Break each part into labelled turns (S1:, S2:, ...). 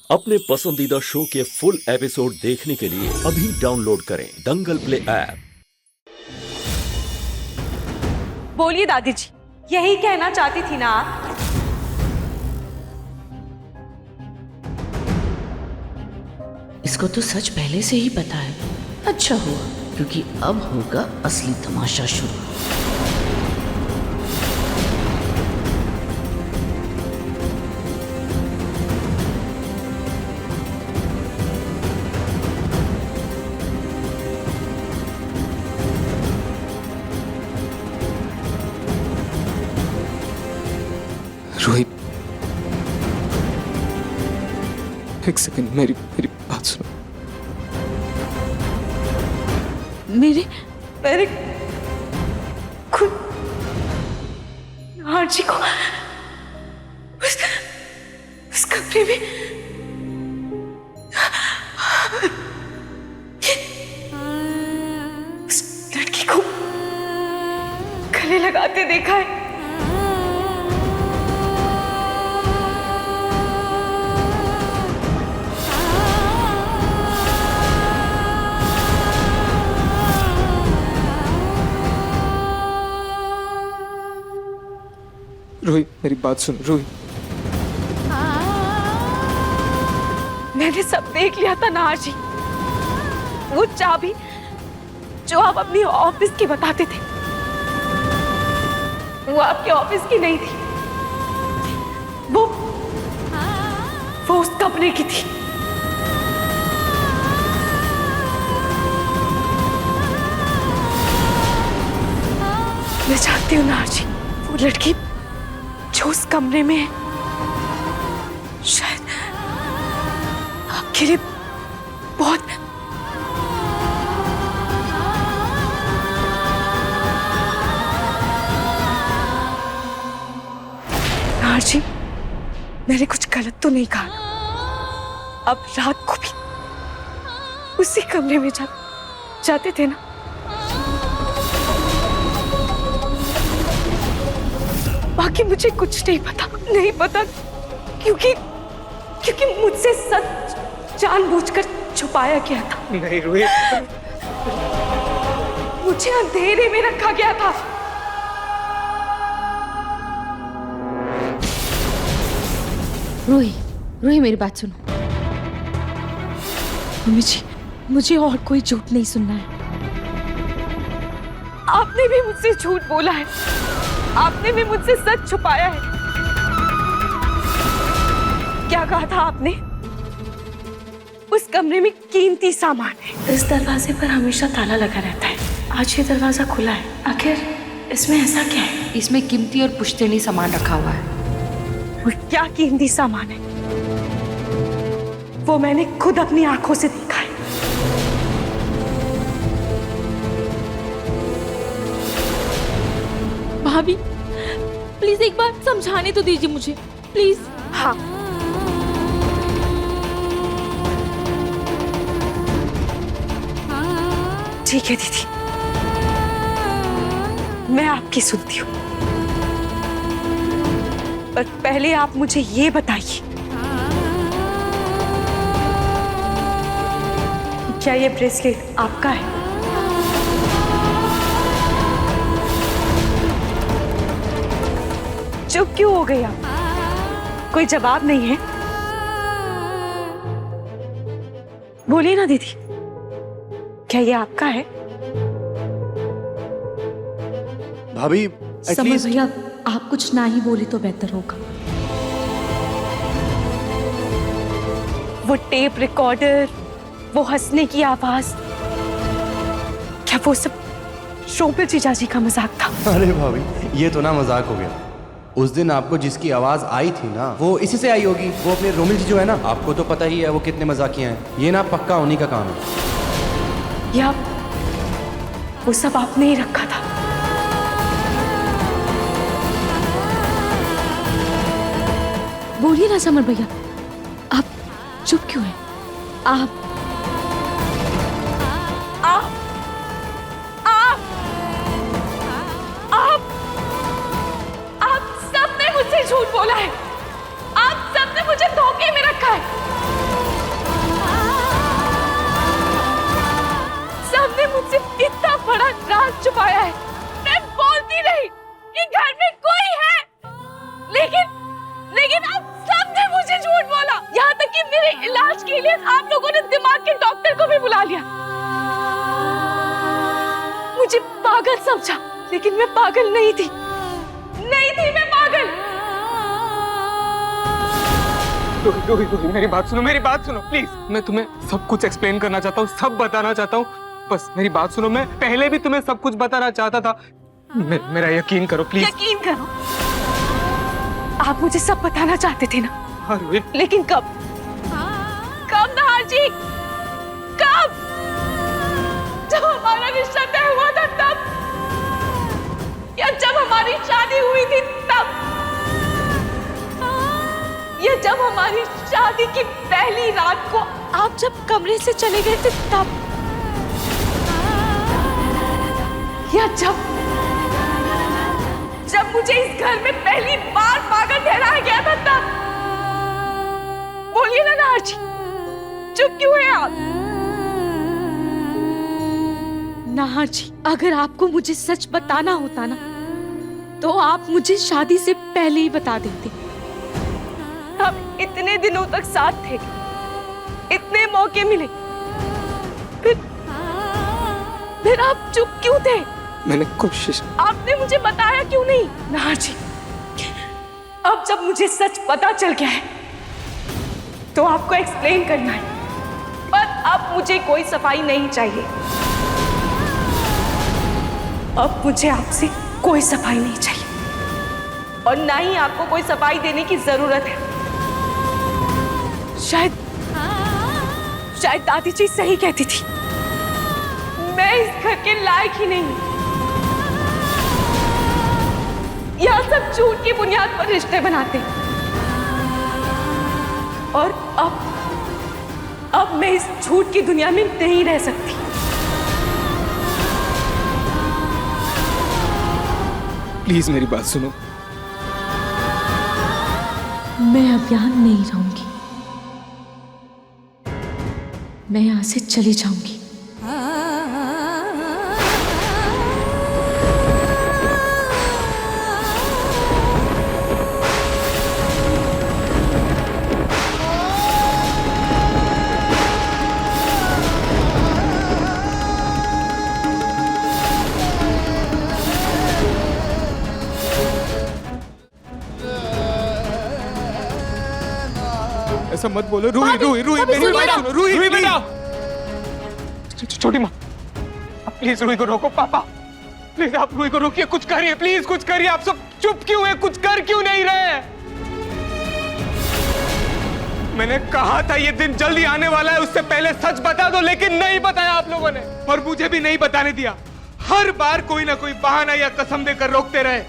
S1: अपने पसंदीदा शो के फुल एपिसोड देखने के लिए अभी डाउनलोड करें दंगल प्ले ऐप।
S2: बोलिए दादी जी, यही कहना चाहती थी ना आप?
S3: इसको तो सच पहले से ही पता है। अच्छा हुआ, क्योंकि अब होगा असली तमाशा शुरू।
S4: रोहित, एक सेकंड, मेरी बात सुनो।
S2: मेरे खुद आरजी को उस कमरे में उस लड़की को गले लगाते देखा है।
S4: रोहित, मेरी बात सुनो रोहित।
S2: मैंने सब देख लिया था नार जी। वो चाबी जो आप अपनी ऑफिस की बताते थे, वो आपके ऑफिस की नहीं थी। वो उस कमरे की थी। मैं चाहती हूँ नार जी, वो लड़की जो उस कमरे में है, शायद आपके लिए बहुत नार जी, मैंने कुछ गलत तो नहीं कहा? अब रात को भी उसी कमरे में जाते थे ना? बाकी मुझे कुछ नहीं पता, क्योंकि मुझसे सच जानबूझकर छुपाया गया था।
S4: नहीं रोहित,
S2: मुझे अंधेरे में रखा गया था।
S5: रोही मेरी बात सुनो। मम्मी जी, मुझे और कोई झूठ नहीं सुनना है।
S2: आपने भी मुझसे झूठ बोला है, आपने भी मुझसे सच छुपाया है। क्या कहा था आपने? उस कमरे में कीमती सामान है।
S3: इस दरवाजे पर हमेशा ताला लगा रहता है, आज ये दरवाजा खुला है। आखिर इसमें ऐसा क्या है?
S5: इसमें कीमती और पुश्तैनी सामान रखा हुआ है।
S2: वो क्या कीमती सामान है, वो मैंने खुद अपनी आंखों से देखा है।
S5: भाभी, प्लीज एक बार समझाने तो दीजिए मुझे, प्लीज।
S2: हाँ, ठीक है दीदी, मैं आपकी सुनती हूँ, पर पहले आप मुझे ये बताइए, क्या ये ब्रेसलेट आपका है? चुप क्यों हो गई आप? कोई जवाब नहीं है? बोलिए ना दीदी, क्या ये आपका है?
S6: भाभी,
S5: समझ भैया, आप कुछ ना ही बोले तो बेहतर होगा।
S2: वो टेप रिकॉर्डर, वो हंसने की आवाज, क्या वो सब शोभा जीजा जी का मजाक था?
S6: अरे भाभी, ये तो ना मजाक हो गया। उस दिन आपको जिसकी आवाज आई थी ना, वो इसी से आई होगी। वो अपने रोमिल जी जो है ना, आपको तो पता ही है वो कितने मजाकिया हैं। ये ना पक्का उन्हीं का काम है।
S2: या वो सब आपने ही रखा था?
S5: बोलिए ना समर भैया, आप चुप क्यों हैं? आप
S2: सबने मुझसे झूठ बोला है। आप सबने मुझे धोखे में रखा है। पागल समझा, लेकिन मैं पागल नहीं थी, नहीं थी मैं पागल।
S4: रोही, मेरी बात सुनो, मेरी बात सुनो प्लीज। मैं तुम्हें सब कुछ एक्सप्लेन करना चाहता हूँ, सब बताना चाहता हूँ, बस मेरी बात सुनो। मैं पहले भी तुम्हें सब कुछ बताना चाहता था, मेरा यकीन करो प्लीज।
S2: यकीन करो, आप मुझे सब बताना चाहते थे ना?
S4: हाँ रोही।
S2: लेकिन कब? कब नहार जी, कब? जब हमारा रिश्ता तय हुआ था तब, या जब हमारी शादी हुई थी तब, या जब हमारी शादी की पहली रात को आप जब कमरे से चले गए थे तब, या जब मुझे इस घर में पहली बार पागल ठहराया गया था तब? बोलिए ना नार जी, चुप क्यों हैं आप? नाहर जी, अगर आपको मुझे सच बताना होता ना, तो आप मुझे शादी से पहले ही बता देते। हम इतने दिनों तक साथ थे, इतने मौके मिले, फिर आप चुप क्यों थे?
S4: मैंने कोशिश।
S2: आपने मुझे बताया क्यों नहीं? नाहर जी, अब जब मुझे सच पता चल गया है, तो आपको एक्सप्लेन करना है, पर अब मुझे कोई सफाई नहीं चाहिए। अब मुझे आपसे कोई सफाई नहीं चाहिए, और ना ही आपको कोई सफाई देने की जरूरत है। शायद दादी जी सही कहती थी, मैं इस घर के लायक ही नहीं हूं। यहां सब झूठ की बुनियाद पर रिश्ते बनाते हैं, और अब मैं इस झूठ की दुनिया में नहीं रह सकती।
S4: प्लीज मेरी बात सुनो।
S5: मैं अब यहाँ नहीं रहूंगी, मैं यहाँ से चली जाऊंगी।
S4: ऐसा मत बोलो रूही, मेरी बात सुनो रूही बेटा। छोटी माँ, प्लीज रूही को रोको। पापा प्लीज आप रूही को रोकिए, कुछ करिए प्लीज, कुछ करिए। आप सब चुप क्यों है, कुछ कर क्यों नहीं रहे? मैंने कहा था ये दिन जल्दी आने वाला है, उससे पहले सच बता दो, लेकिन नहीं बताया आप लोगों ने, और मुझे भी नहीं बताने दिया। हर बार कोई ना कोई बहाना या कसम देकर रोकते रहे।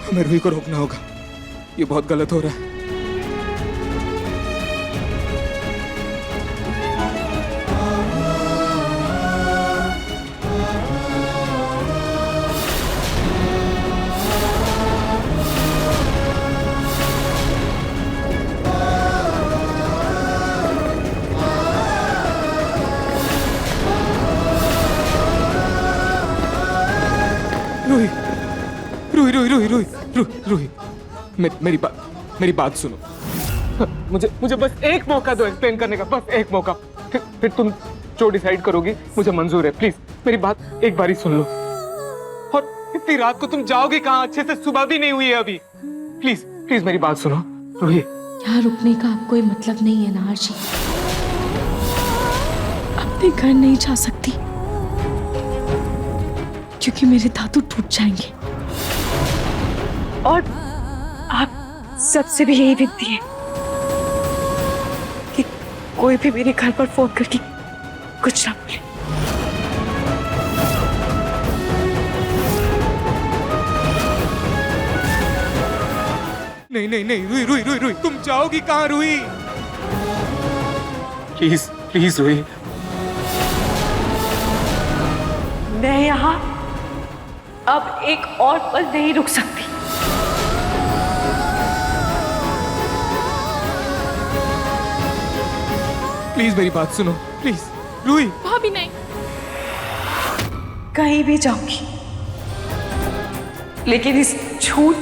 S4: हमें रूही को रोकना होगा, ये बहुत गलत हो रहा है। रूही, मेरी बात सुनो। मुझे बस एक मौका दो एक्सप्लेन करने का, बस एक मौका। फिर तुम जो डिसाइड करोगी मुझे मंजूर है। प्लीज मेरी बात एक बारी सुन लो। और इतनी रात को तुम जाओगे कहाँ? अच्छे से सुबह भी नहीं हुई है अभी। प्लीज मेरी बात सुनो रूही।
S5: यहाँ रुकने का अब कोई मतलब नहीं है नाहर जी, अपने घर नहीं जा सकती क्योंकि मेरे दादू टूट जाएंगे।
S2: और आप सबसे भी यही विनती है कि कोई भी मेरे घर पर फोन करके कुछ ना बोले।
S4: नहीं रूही, तुम जाओगी कहाँ रूही? प्लीज रूही।
S2: मैं यहाँ अब एक और पल नहीं रुक सकती।
S4: प्लीज मेरी बात सुनो, प्लीज रूही।
S5: भाभी नहीं,
S2: कहीं भी जाऊंगी, लेकिन इस झूठ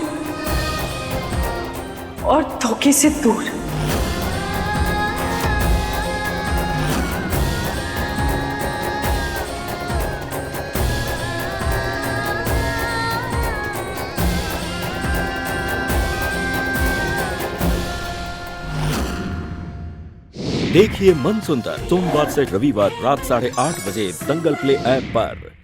S2: और धोखे से दूर।
S1: देखिए मन सुंदर सोमवार से रविवार रात 8:30 बजे दंगल प्ले ऐप पर।